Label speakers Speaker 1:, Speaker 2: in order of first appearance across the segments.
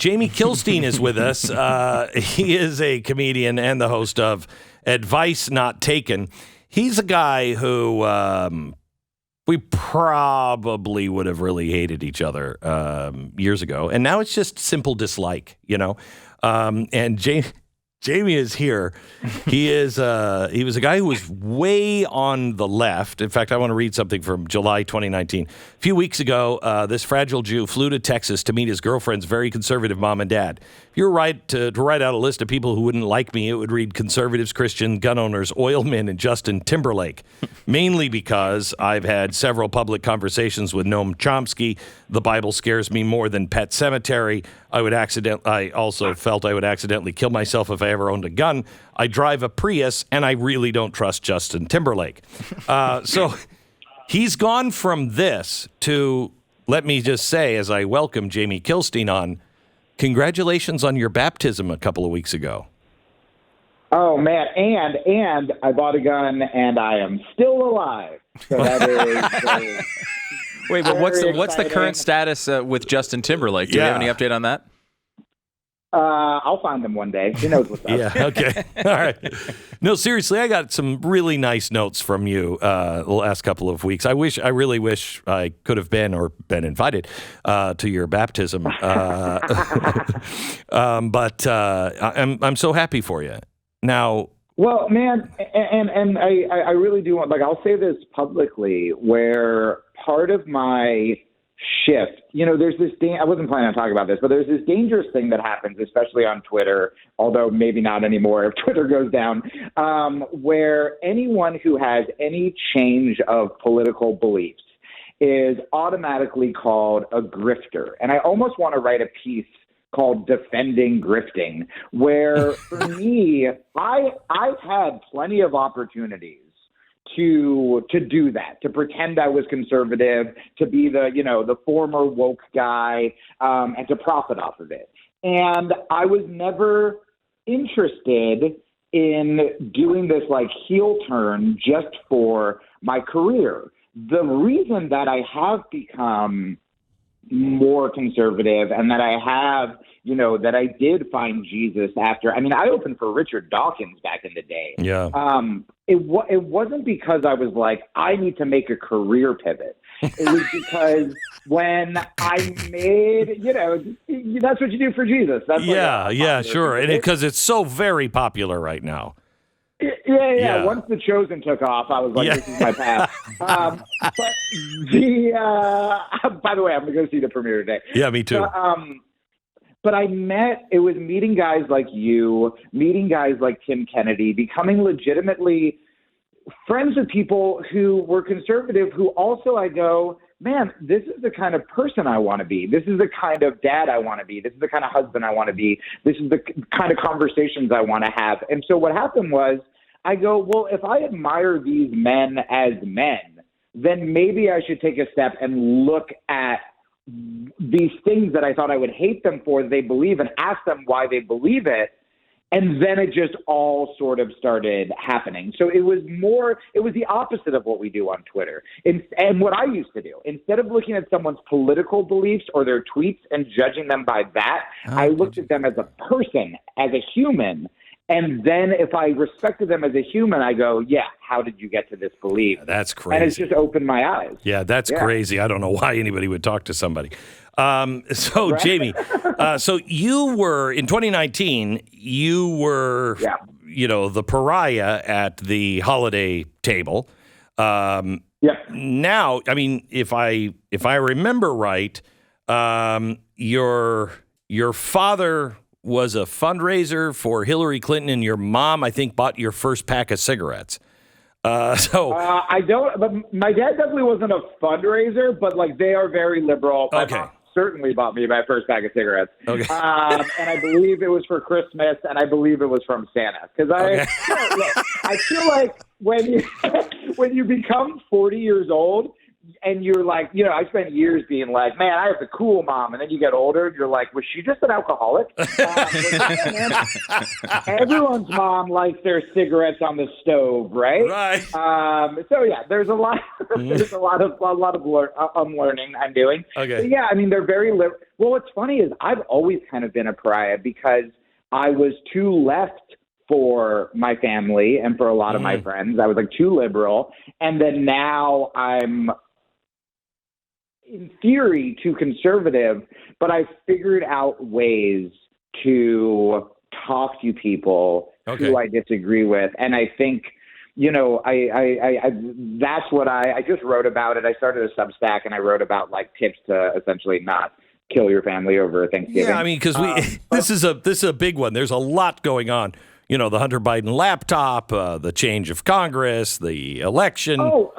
Speaker 1: Jamie Kilstein is with us. He is a comedian and the host of Advice Not Taken. He's a guy who we probably would have really hated each other years ago, and now it's just simple dislike, you know. And Jamie is here. He was a guy who was way on the left. In fact, I want to read something from July 2019. A few weeks ago, this fragile Jew flew to Texas to meet his girlfriend's very conservative mom and dad. If you were to write out a list of people who wouldn't like me, it would read conservatives, Christian, gun owners, oil men, and Justin Timberlake. Mainly because I've had several public conversations with Noam Chomsky. The Bible scares me more than Pet Sematary. I also felt I would accidentally kill myself if I ever owned a gun. I drive a Prius, and I really don't trust Justin Timberlake. So he's gone from this to, let me just say, as I welcome Jamie Kilstein on, congratulations on your baptism a couple of weeks ago.
Speaker 2: Oh, man, and I bought a gun, and I am still alive. So that is...
Speaker 3: Wait, but what's the current status with Justin Timberlake? Do you have any update on that?
Speaker 2: I'll find him one day. He knows what's up.
Speaker 1: Yeah, okay. All right. No, seriously, I got some really nice notes from you the last couple of weeks. I really wish I could have been invited to your baptism. But I'm so happy for you. Now,
Speaker 2: well, man, and I really do want, like, I'll say this publicly, where part of my shift, you know, there's this I wasn't planning on talking about this, but there's this dangerous thing that happens, especially on Twitter, although maybe not anymore if Twitter goes down, where anyone who has any change of political beliefs is automatically called a grifter. And I almost want to write a piece called Defending Grifting, where for me, I've had plenty of opportunities to do that, to pretend I was conservative, to be the former woke guy, and to profit off of it. And I was never interested in doing this like heel turn just for my career. The reason that I have become more conservative and that I have, that I did find Jesus after, I opened for Richard Dawkins back in the day.
Speaker 1: Yeah.
Speaker 2: It wasn't because I was like, I need to make a career pivot. It was because when I made, that's what you do for Jesus. That's
Speaker 1: sure. And because it's so very popular right now.
Speaker 2: Yeah. Once The Chosen took off, I was like, This is my path. But by the way, I'm going to go see the premiere today.
Speaker 1: Yeah, me too.
Speaker 2: But it was meeting guys like you, meeting guys like Tim Kennedy, becoming legitimately friends with people who were conservative, who also I go, man, this is the kind of person I want to be. This is the kind of dad I want to be. This is the kind of husband I want to be. This is the kind of conversations I want to have. And so what happened was I go, well, if I admire these men as men, then maybe I should take a step and look at these things that I thought I would hate them for, they believe, and ask them why they believe it. And then it just all sort of started happening. So it was the opposite of what we do on Twitter. And what I used to do, instead of looking at someone's political beliefs or their tweets and judging them by that, I looked at them as a person, as a human. And then if I respected them as a human, I go, yeah, how did you get to this belief?
Speaker 1: That's crazy.
Speaker 2: And it's just opened my eyes.
Speaker 1: Yeah, that's crazy. I don't know why anybody would talk to somebody. So, right? Jamie, so you were, in 2019, you were, the pariah at the holiday table. Now, if I remember right, your father was a fundraiser for Hillary Clinton, and your mom, I think, bought your first pack of cigarettes.
Speaker 2: I don't, but my dad definitely wasn't a fundraiser, but like they are very liberal. My mom certainly bought me my first pack of cigarettes. Okay. And I believe it was for Christmas, and I believe it was from Santa. Because I feel like when you become 40 years old, and you're like, you know, I spent years being like, man, I have the cool mom. And then you get older and you're like, was she just an alcoholic? Everyone's mom likes their cigarettes on the stove, right?
Speaker 1: Right.
Speaker 2: So yeah, there's a lot of unlearning I'm doing.
Speaker 1: Okay.
Speaker 2: But yeah, I mean, they're very well, what's funny is I've always kind of been a pariah because I was too left for my family and for a lot of my friends. I was like too liberal. And then now I'm in theory too conservative, but I figured out ways to talk to people who I disagree with. And I think, you know, I that's what I just wrote about it. I started a Substack and I wrote about like tips to essentially not kill your family over Thanksgiving.
Speaker 1: Yeah, I mean, because this is a big one. There's a lot going on. You know, the Hunter Biden laptop, the change of Congress, the election.
Speaker 2: Oh,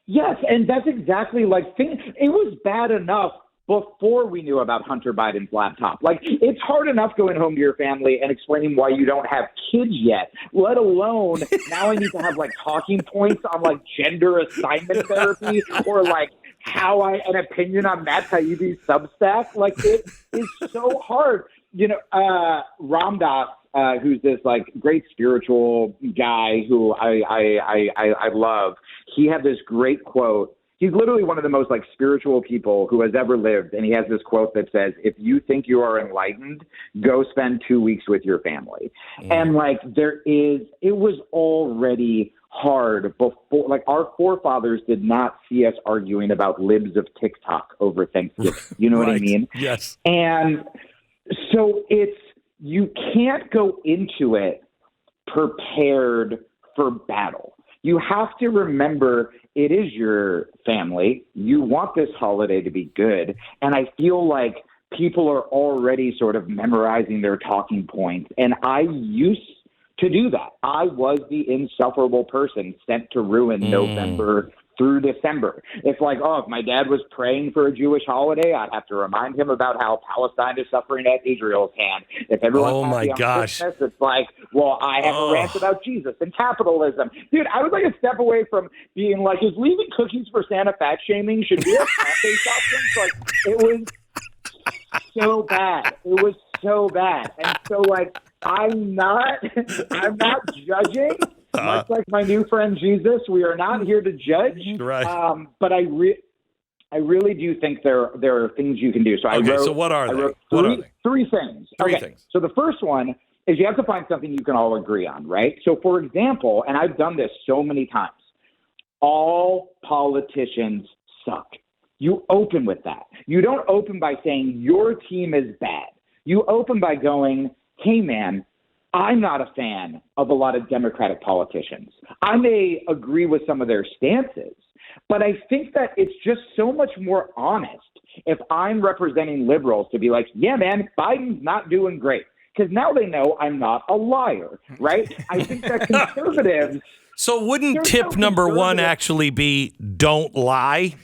Speaker 2: yes, and that's exactly like it was bad enough before we knew about Hunter Biden's laptop. Like, it's hard enough going home to your family and explaining why you don't have kids yet, let alone now I need to have like talking points on like gender assignment therapy or like an opinion on Matt Taibbi's Substack. Like, it is so hard. You know, Ram Dass, who's this like great spiritual guy who I love. He had this great quote. He's literally one of the most like spiritual people who has ever lived. And he has this quote that says, if you think you are enlightened, go spend 2 weeks with your family. And like, it was already hard before, like our forefathers did not see us arguing about libs of TikTok over Thanksgiving. You know what I mean?
Speaker 1: Yes.
Speaker 2: And so you can't go into it prepared for battle. You have to remember it is your family. You want this holiday to be good. And I feel like people are already sort of memorizing their talking points. And I used to do that. I was the insufferable person sent to ruin November through December. It's like, if my dad was praying for a Jewish holiday, I'd have to remind him about how Palestine is suffering at Israel's hand. If everyone's happy on Christmas, it's like, well, I have a rant about Jesus and capitalism. Dude, I was like a step away from being like, is leaving cookies for Santa fat shaming? Should we have plant-based options? Like, it was so bad. It was so bad. And so, like, I'm not judging. Much like my new friend Jesus, we are not here to judge.
Speaker 1: Right.
Speaker 2: But I really do think there are things you can do. So
Speaker 1: so what are they?
Speaker 2: Three things.
Speaker 1: Three things.
Speaker 2: So the first one is you have to find something you can all agree on, right? So for example, and I've done this so many times, all politicians suck. You open with that. You don't open by saying your team is bad. You open by going, hey man, I'm not a fan of a lot of Democratic politicians. I may agree with some of their stances, but I think that it's just so much more honest if I'm representing liberals to be like, yeah, man, Biden's not doing great. Because now they know I'm not a liar, right? I think that conservatives...
Speaker 1: So wouldn't tip number one actually be don't lie?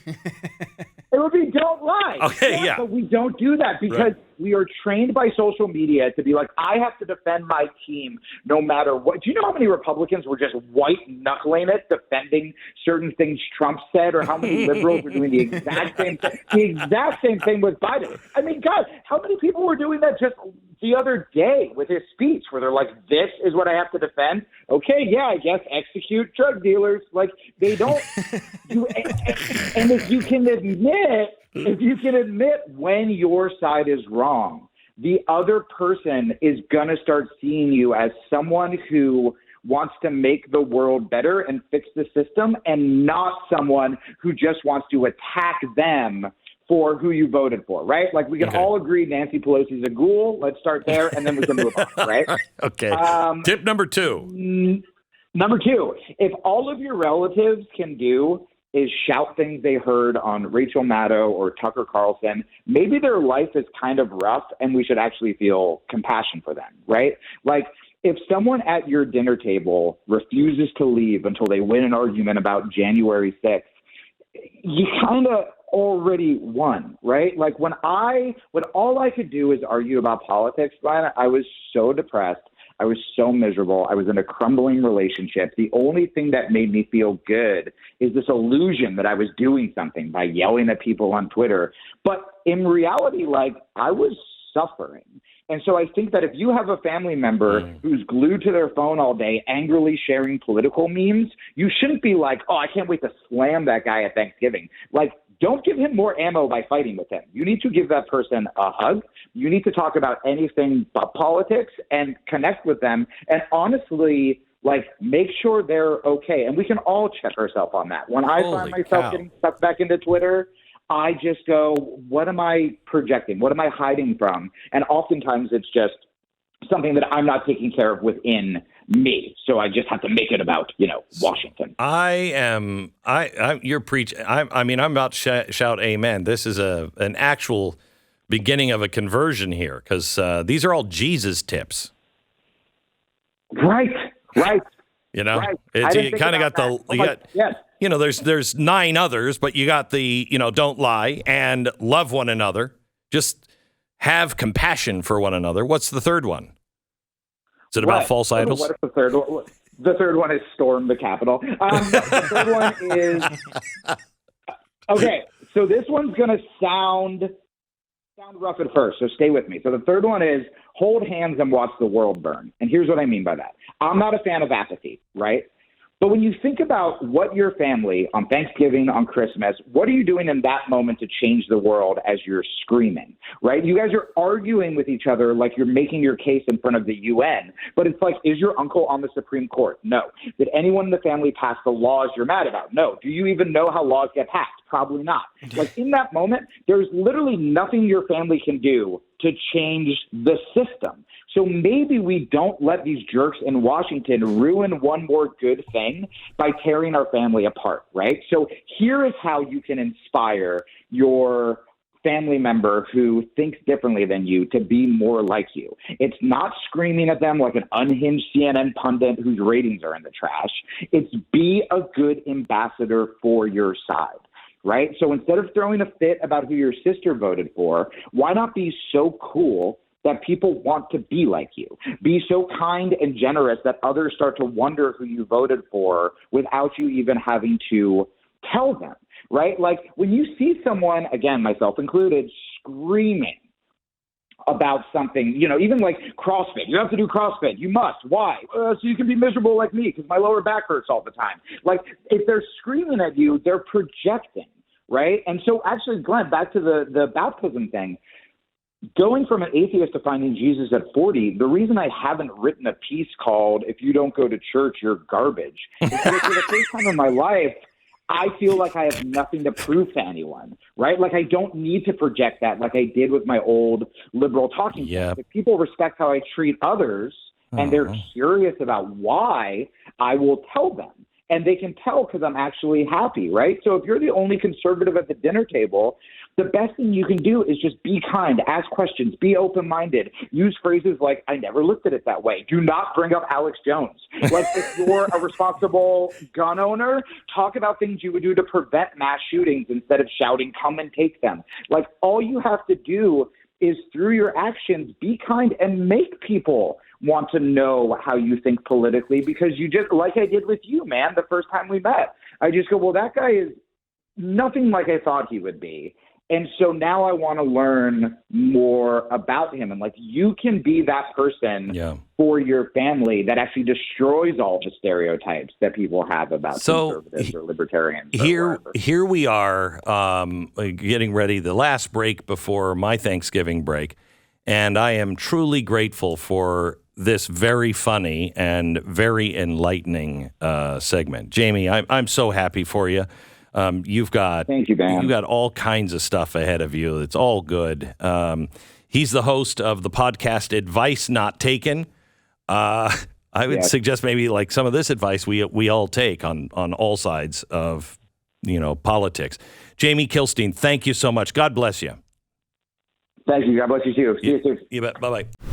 Speaker 2: It would be don't lie.
Speaker 1: Okay, yeah.
Speaker 2: But we don't do that because we are trained by social media to be like, I have to defend my team no matter what. Do you know how many Republicans were just white-knuckling it, defending certain things Trump said, or how many liberals are doing the exact same thing? The exact same thing with Biden. I mean, God, how many people were doing that just the other day with his speech where they're like, this is what I have to defend? Okay, yeah, I guess execute drug dealers. Like, they don't do and if you can admit when your side is wrong, the other person is going to start seeing you as someone who wants to make the world better and fix the system, and not someone who just wants to attack them for who you voted for, right? Like, we can all agree Nancy Pelosi's a ghoul. Let's start there, and then we can move on, right?
Speaker 1: Okay. Tip number two.
Speaker 2: Number two, if all of your relatives can do is shout things they heard on Rachel Maddow or Tucker Carlson, maybe their life is kind of rough and we should actually feel compassion for them, right? Like, if someone at your dinner table refuses to leave until they win an argument about January 6th, you kind of already won, right? Like, when all I could do is argue about politics, Brian, I was so depressed. I was so miserable. I was in a crumbling relationship. The only thing that made me feel good is this illusion that I was doing something by yelling at people on Twitter. But in reality, like, I was suffering. And so I think that if you have a family member who's glued to their phone all day, angrily sharing political memes, you shouldn't be like, oh, I can't wait to slam that guy at Thanksgiving. Like, don't give him more ammo by fighting with him. You need to give that person a hug. You need to talk about anything but politics and connect with them. And honestly, like, make sure they're okay. And we can all check ourselves on that. When I find myself getting sucked back into Twitter, I just go, what am I projecting? What am I hiding from? And oftentimes it's just something that I'm not taking care of within me. So I just have to make it about, Washington.
Speaker 1: You're preaching. I'm about to shout amen. This is an actual beginning of a conversion here, because these are all Jesus tips.
Speaker 2: Right.
Speaker 1: Right. You kind of got
Speaker 2: yes.
Speaker 1: There's 9 others, but you got the, don't lie and love one another. Just have compassion for one another. What's the third one? Is it about false idols?
Speaker 2: What is the third one? The third one is storm the Capitol. The third one is, okay, so this one's going to sound rough at first, so stay with me. So the third one is hold hands and watch the world burn. And here's what I mean by that. I'm not a fan of apathy, right? But when you think about what your family on Thanksgiving, on Christmas, what are you doing in that moment to change the world as you're screaming, right? You guys are arguing with each other like you're making your case in front of the UN. But it's like, is your uncle on the Supreme Court? No. Did anyone in the family pass the laws you're mad about? No. Do you even know how laws get passed? Probably not. Like, in that moment, there's literally nothing your family can do to change the system. So maybe we don't let these jerks in Washington ruin one more good thing by tearing our family apart, right? So here is how you can inspire your family member who thinks differently than you to be more like you. It's not screaming at them like an unhinged CNN pundit whose ratings are in the trash. It's be a good ambassador for your side. Right? So instead of throwing a fit about who your sister voted for, why not be so cool that people want to be like you? Be so kind and generous that others start to wonder who you voted for without you even having to tell them, right? Like, when you see someone, again, myself included, screaming about something, even like CrossFit. You have to do CrossFit. You must. Why? So you can be miserable like me because my lower back hurts all the time. Like, if they're screaming at you, they're projecting, right? And so actually, Glenn, back to the baptism thing, going from an atheist to finding Jesus at 40, the reason I haven't written a piece called "If You Don't Go to Church, You're Garbage" is because for the first time in my life, I feel like I have nothing to prove to anyone, right? Like, I don't need to project that like I did with my old liberal talking points. If people respect how I treat others and they're curious about why, I will tell them. And they can tell because I'm actually happy, right? So if you're the only conservative at the dinner table, the best thing you can do is just be kind, ask questions, be open-minded, use phrases like, I never looked at it that way. Do not bring up Alex Jones. Like, if you're a responsible gun owner, talk about things you would do to prevent mass shootings instead of shouting, come and take them. Like, all you have to do is through your actions, be kind and make people want to know how you think politically, because you just, like I did with you, man, the first time we met, I just go, well, that guy is nothing like I thought he would be. And so now I want to learn more about him. And like, you can be that person for your family that actually destroys all the stereotypes that people have about conservatives or libertarians. Here we are getting ready, the last break before my Thanksgiving break. And I am truly grateful for this very funny and very enlightening segment. Jamie, I'm so happy for you. You've got Thank you, Ben. You've got all kinds of stuff ahead of you. It's all good. He's the host of the podcast Advice Not Taken. I would suggest maybe like some of this advice we all take on all sides of politics. Jamie Kilstein, thank you so much. God bless you. Thank you. God bless you too. See you soon.
Speaker 1: You bet. Bye-bye.